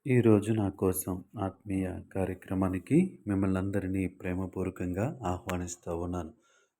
ఈరోజు నా కోసం ఆత్మీయ కార్యక్రమానికి మిమ్మల్ని అందరినీ ప్రేమపూర్వకంగా ఆహ్వానిస్తూ ఉన్నాను.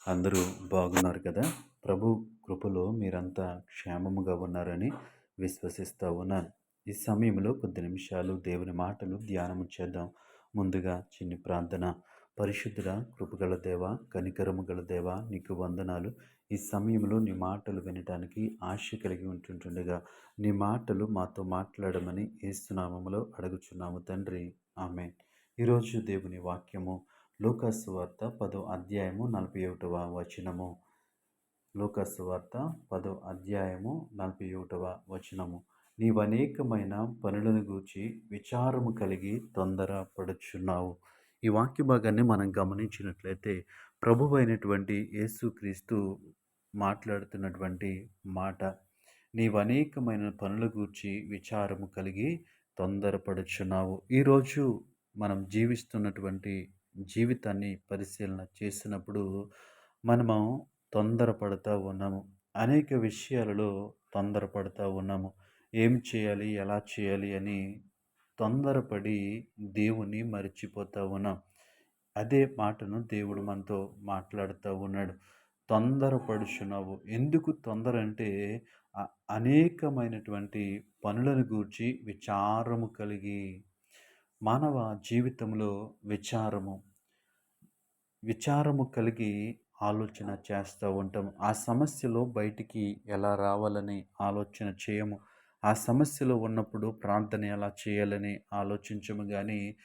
అందరూ బాగున్నారు కదా? ప్రభు కృపలో మీరంతా క్షేమముగా ఉన్నారని విశ్వసిస్తూ ఉన్నాను. ఈ సమయంలో కొద్ది నిమిషాలు దేవుని మాటలు ధ్యానము చేద్దాం. ముందుగా చిన్ని ప్రార్థన. పరిశుద్ధుడ, కృపగల దేవ, కనికరము గల దేవ, నీకు వందనాలు. ఈ సమయంలో నీ మాటలు వినటానికి ఆశ కలిగి ఉంటుండగా నీ మాటలు మాతో మాట్లాడమని యేసునామములో అడుగుచున్నాము తండ్రి. ఆమేన్. ఈరోజు దేవుని వాక్యము లూకాసు వార్త 10వ అధ్యాయము 41వ వచనము. లూకాసు వార్త 10వ అధ్యాయము 41వ వచనము. నీవనేకమైన పనులను గూర్చి విచారము కలిగి తొందర పడుచున్నావు. ఈ వాక్య భాగాన్ని మనం గమనించినట్లయితే ప్రభువైనటువంటి యేసుక్రీస్తు మాట్లాడుతున్నటువంటి మాట. నీవనేకమైన పనుల గూర్చి విచారము కలిగి తొందరపడుచున్నావు. ఈరోజు మనం జీవిస్తున్నటువంటి జీవితాన్ని పరిశీలన చేసినప్పుడు మనము తొందరపడుతూ ఉన్నాము. అనేక విషయాలలో తొందరపడుతూ ఉన్నాము. ఏం చేయాలి, ఎలా చేయాలి అని తొందరపడి దేవుణ్ణి మర్చిపోతూ ఉన్నాం. అదే మాటను దేవుడు మనతో మాట్లాడుతూ ఉన్నాడు. తొందరపడుచున్నావు. ఎందుకు తొందర అంటే అనేకమైనటువంటి పనులను గూర్చి విచారము కలిగి. మానవ జీవితంలో విచారము కలిగి ఆలోచన చేస్తూ ఉంటాము. ఆ సమస్యలో బయటికి ఎలా రావాలని ఆలోచన చేయము. ఆ సమస్యలో ఉన్నప్పుడు ప్రార్థన ఎలా చేయాలని ఆలోచించము కానీ,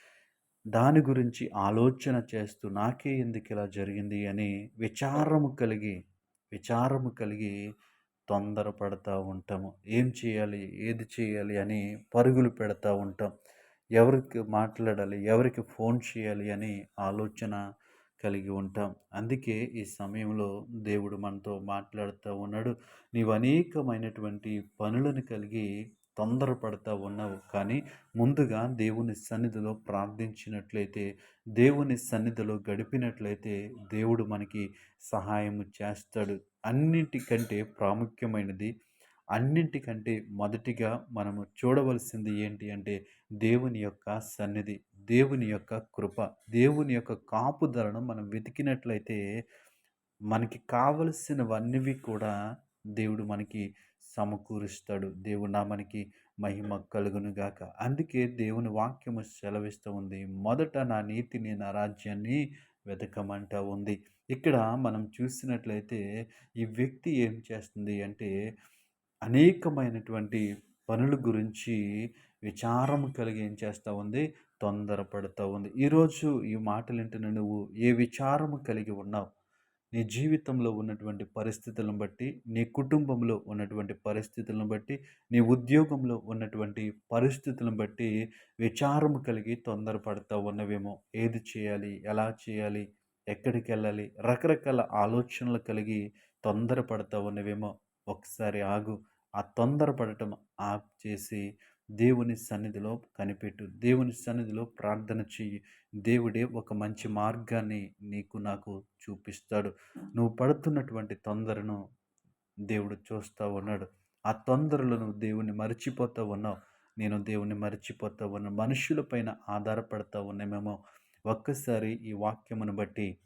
దాని గురించి ఆలోచన చేస్తూ నాకే ఎందుకు ఇలా జరిగింది అని విచారము కలిగి తొందరపడతా ఉంటాము. ఏం చేయాలి, ఏది చేయాలి అని పరుగులు పెడతా ఉంటాం. ఎవరికి మాట్లాడాలి, ఎవరికి ఫోన్ చేయాలి అని ఆలోచన కలిగి ఉంటాం. అందుకే ఈ సమయంలో దేవుడు మనతో మాట్లాడుతూ ఉన్నాడు. నీవు అనేకమైనటువంటి పనులను కలిగి తొందరపడతా ఉన్నావు. కానీ ముందుగా దేవుని సన్నిధిలో ప్రార్థించినట్లయితే, దేవుని సన్నిధిలో గడిపినట్లయితే దేవుడు మనకి సహాయం చేస్తాడు. అన్నింటికంటే ప్రాముఖ్యమైనది, అన్నింటికంటే మొదటిగా మనము చూడవలసింది ఏంటి అంటే దేవుని యొక్క సన్నిధి, దేవుని యొక్క కృప, దేవుని యొక్క కాపుదలను మనం వెతికినట్లయితే మనకి కావలసినవన్నీ కూడా దేవుడు మనకి సమకూరుస్తాడు. దేవుడు నామానికి మహిమ కలుగును గాక. అందుకే దేవుని వాక్యము సెలవిస్తూ ఉంది. మొదట నా నీతిని, నా రాజ్యాన్ని వెతకమంటా ఉంది. ఇక్కడ మనం చూసినట్లయితే ఈ వ్యక్తి ఏం చేస్తుంది అంటే అనేకమైనటువంటి పనుల గురించి విచారం కలిగి ఏం చేస్తూ ఉంది, తొందరపడుతూ ఉంది. ఈరోజు ఈ మాటలు వింటున్న నువ్వు ఏ విచారము కలిగి ఉన్నావు? నీ జీవితంలో ఉన్నటువంటి పరిస్థితులను బట్టి, నీ కుటుంబంలో ఉన్నటువంటి పరిస్థితులను బట్టి, నీ ఉద్యోగంలో ఉన్నటువంటి పరిస్థితులను బట్టి విచారము కలిగి తొందరపడతా ఉన్నవేమో. ఏది చేయాలి, ఎలా చేయాలి, ఎక్కడికి వెళ్ళాలి, రకరకాల ఆలోచనలు కలిగి తొందరపడతా ఉన్నవేమో. ఒకసారి ఆగు. ఆ తొందరపడటం ఆప్ చేసి దేవుని సన్నిధిలో కనిపెట్టు. దేవుని సన్నిధిలో ప్రార్థన చెయ్యి. దేవుడే ఒక మంచి మార్గాన్ని నీకు నాకు చూపిస్తాడు. నువ్వు పడుతున్నటువంటి తొందరను దేవుడు చూస్తూ ఉన్నాడు. ఆ తొందరలో నువ్వు దేవుణ్ణి మర్చిపోతూ ఉన్నావు. నేను దేవుణ్ణి మర్చిపోతూ ఉన్నాను. మనుషుల పైన ఆధారపడతా ఉన్నామేమో. ఒక్కసారి ఈ వాక్యమును బట్టి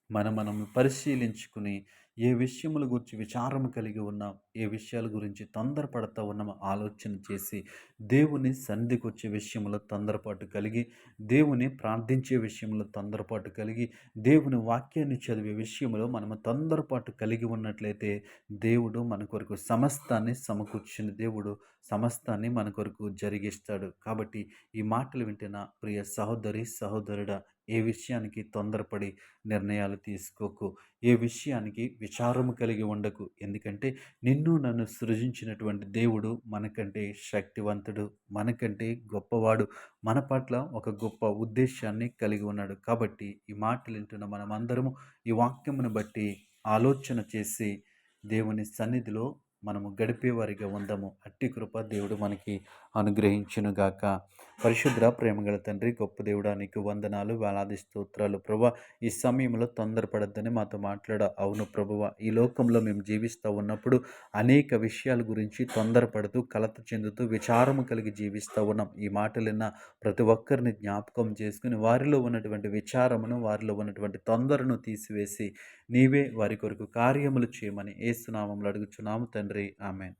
మనం పరిశీలించుకుని ఏ విషయముల గురించి విచారం కలిగి ఉన్నాం, ఏ విషయాల గురించి తొందరపడతా ఉన్నామో ఆలోచన చేసి దేవుని సన్నిధికి వచ్చే విషయంలో తొందరపాటు కలిగి, దేవుని ప్రార్థించే విషయంలో తొందరపాటు కలిగి, దేవుని వాక్యాన్ని చదివే విషయంలో మనము తొందరపాటు కలిగి ఉన్నట్లయితే దేవుడు మన కొరకు సమస్తాన్ని సమకూర్చిన దేవుడు సమస్తాన్ని మన కొరకు జరిగిస్తాడు. కాబట్టి ఈ మాటలు వింటున్న ప్రియ సహోదరి సహోదరుడా, ఏ విషయానికి తొందరపడి నిర్ణయాలు తీసుకోకు. ఏ విషయానికి విచారము కలిగి ఉండకు. ఎందుకంటే నిన్ను నన్ను సృజించినటువంటి దేవుడు మనకంటే శక్తివంతుడు, మనకంటే గొప్పవాడు, మన పట్ల ఒక గొప్ప ఉద్దేశాన్ని కలిగి ఉన్నాడు. కాబట్టి ఈ మాటలు వింటున్న మనమందరము ఈ వాక్యమును బట్టి ఆలోచన చేసి దేవుని సన్నిధిలో మనము గడిపేవారిగా ఉందాము. అట్టి కృప దేవుడు మనకి అనుగ్రహించునుగాక. పరిశుద్ర ప్రేమగల తండ్రి, గొప్ప దేవుడా నీకు వందనాలు, వేలాది స్తోత్రాలు ప్రభువా. ఈ సమయంలో తొందరపడొద్దని మాతో మాట్లాడావు. అవును ప్రభువా, ఈ లోకంలో మేము జీవిస్తూ ఉన్నప్పుడు అనేక విషయాల గురించి తొందరపడుతూ, కలత చెందుతూ, విచారము కలిగి జీవిస్తూ ఉన్నాం. ఈ మాటలు విన్న ప్రతి ఒక్కరిని జ్ఞాపకం చేసుకుని వారిలో ఉన్నటువంటి విచారమును, వారిలో ఉన్నటువంటి తొందరను తీసివేసి నీవే వారి కొరకు కార్యములు చేయమని యేసు నామములో అడుగుచున్నాము తండ్రి. ఆమేన్.